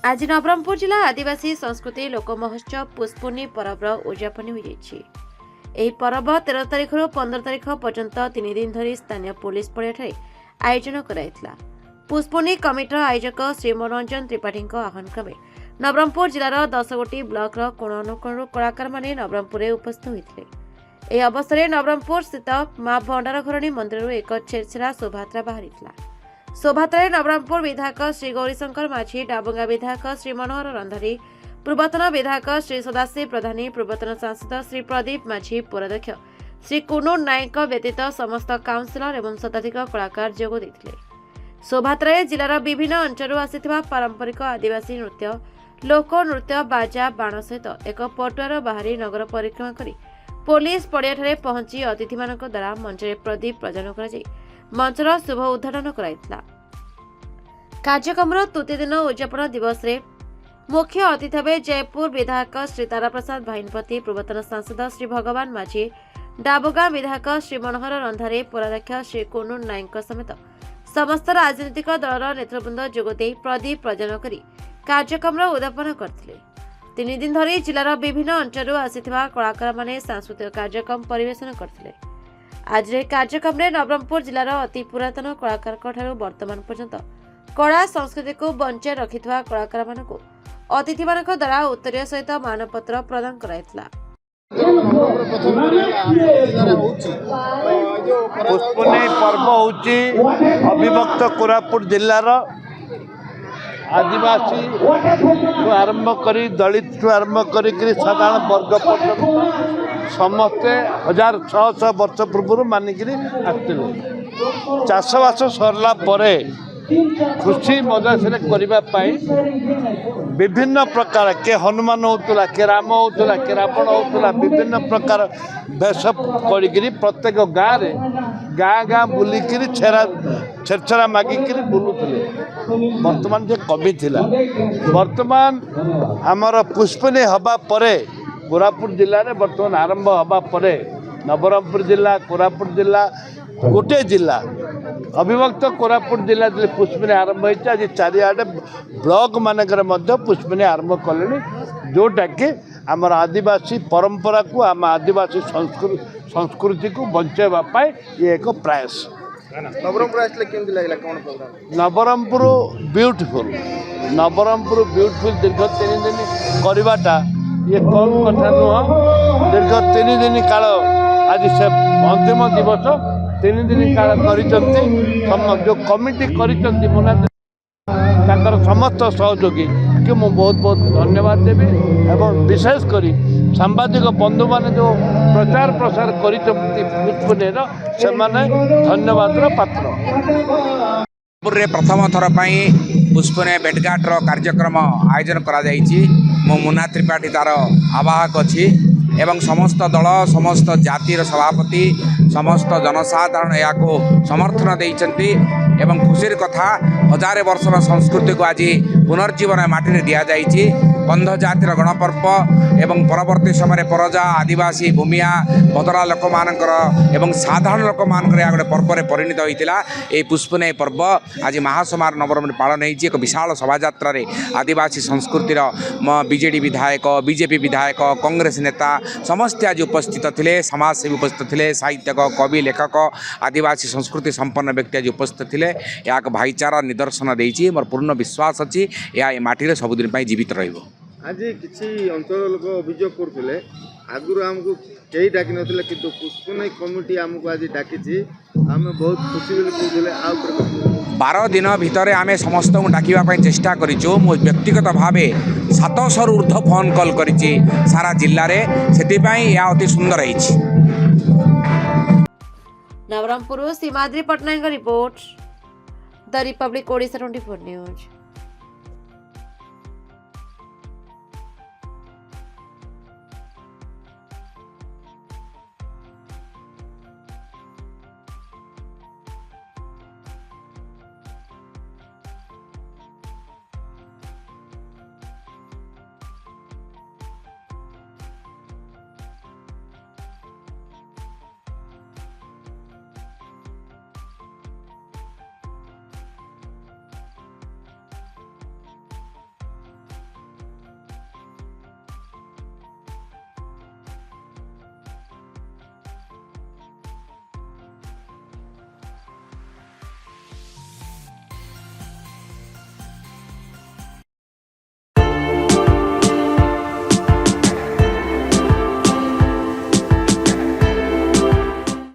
आज नवरंगपुर जिला आदिवासी संस्कृति लोक महोत्सव पुष्पुनी पर्व उद्यापन हो पर्व 13 तारिख रु 15 तारिख पर्यंत 3 दिन धरी स्थानीय पुलिस पड़िया आयोजन कराइथिला। पुष्पुनी कमिटर आयोजक श्री मनोरंजन त्रिपाठी आह्वान क्रमे नवरंगपुर जिलार 10 गोटी ब्लॉक कोण अनुकोण कलाकार माने नवरंगपुर में उपस्थित होते। यह अवसर में नवरंगपुर स्थित मां भंडारघरणी मंदिर एक छेरछेरा शोभायात्रा बाहरी। शोभायात्रा नवरंगपुर विधायक श्री गौरीशंकर माझी, डाबुंगा विधायक श्री मनोहर रंधारी, पूर्वतन विधायक श्री सदाशिव प्रधानी, पूर्वतन सांसद श्री प्रदीप माझी, पौराध्यक्ष श्री कुनुर नायक व्यतीत समस्त काउंसिलर एवं शताधिक कलाकार जोग देथिले। शोभायात्रा जिलार विभिन्न अंचल आसिथिबा पारंपरिक आदिवासी नृत्य, लोक नृत्य, बाजा बाण सहित एक पटुआर बाहरी नगर परिक्रमा करी पुलिस पड़िया पहुंची अतिथि मानक द्वारा मंचरे प्रदीप प्रदान कर मंचर शुभ उद्घाटन कराइथिला। कार्यक्रम तृतीय दिन उद्यापन दिवस रे मुख्य अतिथि भावे जयपुर विधायक श्री तारा प्रसाद भाईनपति, पूर्वतन सांसद श्री भगवान माझी, डाबुगा विधायक श्री मनोहर रंधारे, पौराध्यक्ष श्री कुनुर नायक समेत समस्त राजनीतिक दलर नेतृवृंद जोगदे प्रदीप प्रदान करी कार्यक्रम उद्यापन करथिले। 3 दिन धरी जिलार विभिन्न अंचल आसिथिबा कलाकार माने सांस्कृतिक कार्यक्रम परिवेशन करथिले। आज कार्यक्रम में नवरंगपुर जिलार अति पुरातन कलाकार वर्तमान पर्यंत कला संस्कृति को बंचाई रखिथिबा कलाकार मानकु अतिथि मानक द्वारा उत्तरीय सहित मानपत्र प्रदान कराइथिला। पुष्पुनी पर्व होची अविभक्त कोरापुट जिलार आदिवासी आरंभ करी दलित आरंभ करी साधारण वर्ग पर्यटन समस्ते 1600 वर्ष पूर्व मानिक चाषबास सरला खुशी मजा से करने विभिन्न प्रकार के हनुमान होता के राम होता के रावण होता विभिन्न प्रकार वेश कर प्रत्येक गाँ बुलिक छेरछेरा मागिक बुलूले। वर्तमान जो कमी थिला वर्तमान आमर पुष्पनी हवा परे कोरापुट जिले में बर्तमान आरंभ हवा परे नवरंगपुर जिला कोरापुट जिला गोटे जिला अविभक्त कोरापुट जिला पुष्पनी आरंभ होती। आज चारिआडे ब्लॉक मानकर पुष्पनी आरंभ कले जोटा कि आमर आदिवासी परंपरा को आम आदिवासी संस्कृति को बचाइवाई ये एक प्रयास। नवरंगपुर आसले केमती लागला कोन प्रोग्राम? नवरंगपुर ब्यूटीफुल दीर्घ 3 दिन करवाटा ये कम कथा नुह। दीर्घ 3 दिन काल आज से अंतिम दिवस 3 दिन काल कर जो कमिटी कर समस्त सहयोगी कि मु बहुत बहुत धन्यवाद देवी एवं विशेषकर सांबादिक बंधु मैंने जो प्रचार प्रसार कर धन्यवाद पात्र। प्रथम थर पुष्पने भेटघाटर कार्यक्रम आयोजन करा मो मुन्ना त्रिपाठी तार आवाहक अच्छी एवं समस्त दल समस्त जातिर सभापति समस्त जनसाधारण या समर्थन देइचंती एवं खुशीर कथा 1000 वर्षर संस्कृति को आज पुनर्जीवन माटी दि जाइए। कंध जातिर गणपर्व एवं परवर्ती समय परजा आदिवासी भूमिया भदरा लोक मानकर एवं साधारण लोक मानकर या गोटे पर्व परिणत होता। ये पुष्पने पर्व आज महासमार नवरंगपुर पालन होती। एक विशाल शोभायात्रा आदिवासी संस्कृतिर बीजेडी विधायक बीजेपी विधायक कांग्रेस नेता समस्ते आज उपस्थित थे, समाजसेवी उपस्थित थे, साहित्यक कवि लेखक आदिवासी संस्कृति संपन्न व्यक्ति आज उपस्थित थे। या भाईचारा निदर्शन देती मोर पूर्ण विश्वास अच्छी या माटी सबुदिन जीवित रहिबो। आज किसी अंचल लोक अभियोग करते आगुरी आमको कई डाक नथिले किंतु पुष्पनी कमिटी आमको आज डाकी आम बहुत खुशी कहते आ 12 दिन भितर आम समस्त डाकवाई चेष्टा करूँ। मो व्यक्तिगत भाव 700 ऊर्ध फोन कॉल करी सारा जिले में से अति सुंदर है। Nabarangpur Simadri Patnaik report the Republic Odisha 24 news.